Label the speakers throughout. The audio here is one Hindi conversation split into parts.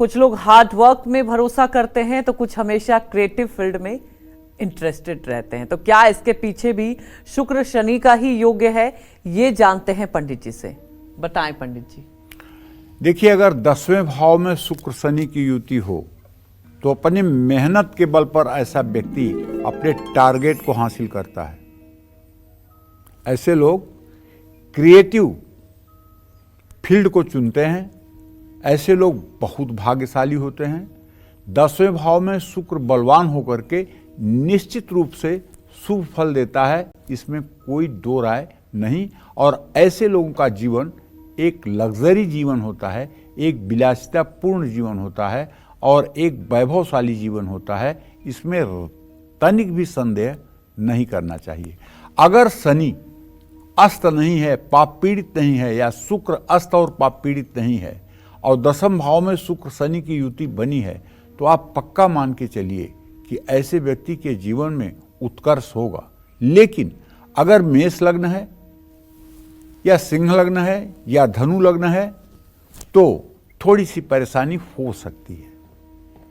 Speaker 1: कुछ लोग हार्ड वर्क में भरोसा करते हैं तो कुछ हमेशा क्रिएटिव फील्ड में इंटरेस्टेड रहते हैं। तो क्या इसके पीछे भी शुक्र शनि का ही योग्य है, ये जानते हैं पंडित जी से। बताएं पंडित जी।
Speaker 2: देखिए, अगर 10वें भाव में शुक्र शनि की युति हो तो अपनी मेहनत के बल पर ऐसा व्यक्ति अपने टारगेट को हासिल करता है। ऐसे लोग क्रिएटिव फील्ड को चुनते हैं। ऐसे लोग बहुत भाग्यशाली होते हैं। 10वें भाव में शुक्र बलवान होकर के निश्चित रूप से शुभ फल देता है, इसमें कोई दो राय नहीं। और ऐसे लोगों का जीवन एक लग्जरी जीवन होता है, एक विलासितापूर्ण जीवन होता है और एक वैभवशाली जीवन होता है। इसमें तनिक भी संदेह नहीं करना चाहिए। अगर शनि अस्त नहीं है, पाप पीड़ित नहीं है, या शुक्र अस्त और पाप पीड़ित नहीं है और 10वें भाव में शुक्र शनि की युति बनी है, तो आप पक्का मान के चलिए कि ऐसे व्यक्ति के जीवन में उत्कर्ष होगा। लेकिन अगर मेष लग्न है या सिंह लग्न है या धनु लग्न है तो थोड़ी सी परेशानी हो सकती है।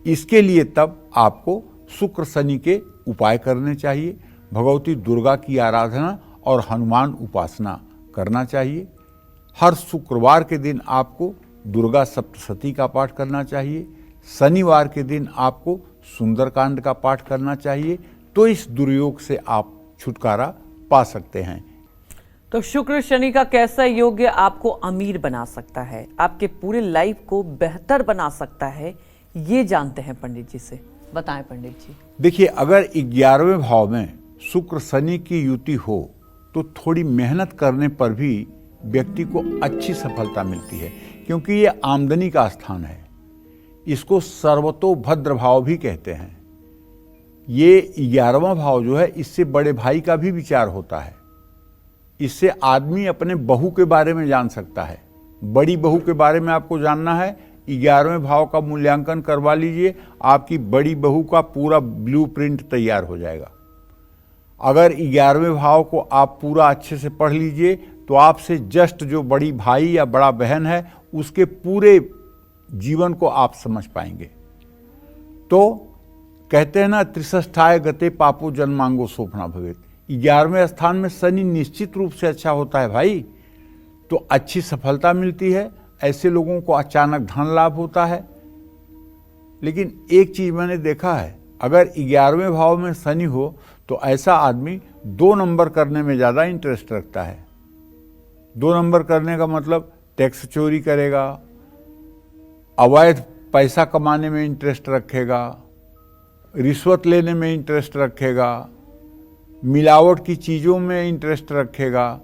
Speaker 2: इसके लिए तब आपको शुक्र शनि के उपाय करने चाहिए। भगवती दुर्गा की आराधना और हनुमान उपासना करना चाहिए। हर शुक्रवार के दिन आपको दुर्गा सप्तशती का पाठ करना चाहिए। शनिवार के दिन आपको सुंदरकांड का पाठ करना चाहिए। तो इस दुर्योग से आप छुटकारा पा सकते हैं।
Speaker 1: तो शुक्र शनि का कैसा योग्य आपको अमीर बना सकता है, आपके पूरे लाइफ को बेहतर बना सकता है, ये जानते हैं पंडित जी से। बताएं पंडित जी।
Speaker 2: देखिए, अगर 11वें भाव में शुक्र शनि की युति हो तो थोड़ी मेहनत करने पर भी व्यक्ति को अच्छी सफलता मिलती है, क्योंकि ये आमदनी का स्थान है। इसको सर्वतोभद्र भाव भी कहते हैं। ये 11वां भाव जो है, इससे बड़े भाई का भी विचार होता है। इससे आदमी अपने बहू के बारे में जान सकता है। बड़ी बहू के बारे में आपको जानना है, 11वें भाव का मूल्यांकन करवा लीजिए, आपकी बड़ी बहू का पूरा ब्लूप्रिंट तैयार हो जाएगा। अगर 11वें भाव को आप पूरा अच्छे से पढ़ लीजिए तो आपसे जस्ट जो बड़ी भाई या बड़ा बहन है, उसके पूरे जीवन को आप समझ पाएंगे। तो कहते हैं ना, त्रिषष्ठाय गते पापो जन्मांगो शोभना भवेत। 11वें स्थान में शनि निश्चित रूप से अच्छा होता है भाई, तो अच्छी सफलता मिलती है। ऐसे लोगों को अचानक धन लाभ होता है। लेकिन एक चीज मैंने देखा है, अगर 11वें भाव में शनि हो तो ऐसा आदमी 2 नंबर करने में ज़्यादा इंटरेस्ट रखता है। 2 नंबर करने का मतलब टैक्स चोरी करेगा, अवैध पैसा कमाने में इंटरेस्ट रखेगा, रिश्वत लेने में इंटरेस्ट रखेगा, मिलावट की चीज़ों में इंटरेस्ट रखेगा।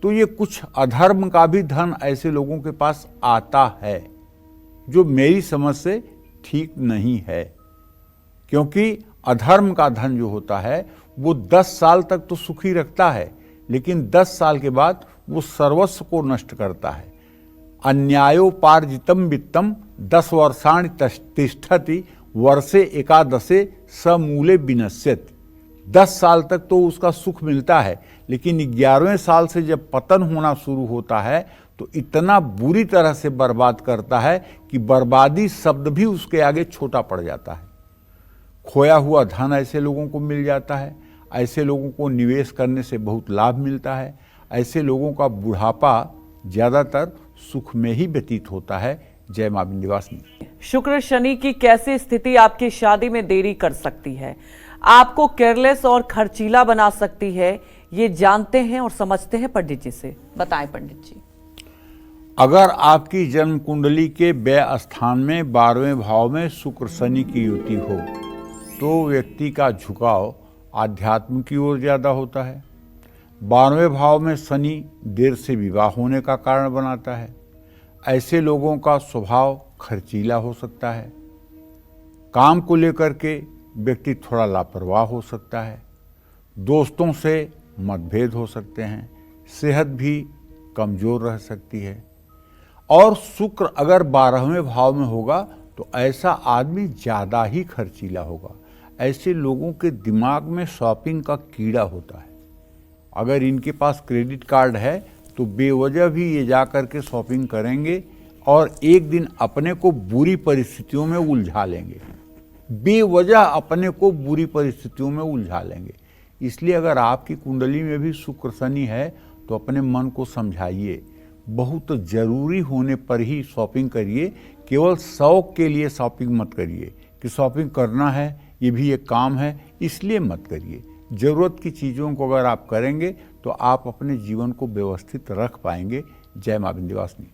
Speaker 2: तो ये कुछ अधर्म का भी धन ऐसे लोगों के पास आता है, जो मेरी समझ से ठीक नहीं है। क्योंकि अधर्म का धन जो होता है वो 10 साल तक तो सुखी रखता है, लेकिन 10 साल के बाद वो सर्वस्व को नष्ट करता है। अन्यायोपार्जितम वित्तम 10 वर्षाणि तिष्ठति वर्षे एकादशे समूले विनश्यति। 10 साल तक तो उसका सुख मिलता है, लेकिन 11वें साल से जब पतन होना शुरू होता है तो इतना बुरी तरह से बर्बाद करता है कि बर्बादी शब्द भी उसके आगे छोटा पड़ जाता है। खोया हुआ धन ऐसे लोगों को मिल जाता है। ऐसे लोगों को निवेश करने से बहुत लाभ मिलता है। ऐसे लोगों का बुढ़ापा ज़्यादातर सुख में ही व्यतीत होता है। जय मां विंध्यवासिनी।
Speaker 1: शुक्र शनि की कैसी स्थिति आपकी शादी में देरी कर सकती है, आपको केयरलेस और खर्चीला बना सकती है, ये जानते हैं और समझते हैं पंडित जी से। बताएं पंडित जी।
Speaker 2: अगर आपकी जन्म कुंडली के व्यय स्थान में 12वें भाव में शुक्र शनि की युति हो तो व्यक्ति का झुकाव आध्यात्म की ओर ज़्यादा होता है। 12वें भाव में शनि देर से विवाह होने का कारण बनाता है। ऐसे लोगों का स्वभाव खर्चीला हो सकता है। काम को लेकर के व्यक्ति थोड़ा लापरवाह हो सकता है। दोस्तों से मतभेद हो सकते हैं। सेहत भी कमज़ोर रह सकती है। और शुक्र अगर 12वें भाव में होगा तो ऐसा आदमी ज़्यादा ही खर्चीला होगा। ऐसे लोगों के दिमाग में शॉपिंग का कीड़ा होता है। अगर इनके पास क्रेडिट कार्ड है तो बेवजह भी ये जा कर के शॉपिंग करेंगे और एक दिन अपने को बुरी परिस्थितियों में उलझा लेंगे, बेवजह अपने को बुरी परिस्थितियों में उलझा लेंगे। इसलिए अगर आपकी कुंडली में भी शुक्र शनि है तो अपने मन को समझाइए, बहुत जरूरी होने पर ही शॉपिंग करिए, केवल शौक के लिए शॉपिंग मत करिए कि शॉपिंग करना है, ये भी एक काम है, इसलिए मत करिए। जरूरत की चीज़ों को अगर आप करेंगे तो आप अपने जीवन को व्यवस्थित रख पाएंगे। जय मां विंध्यवासिनी।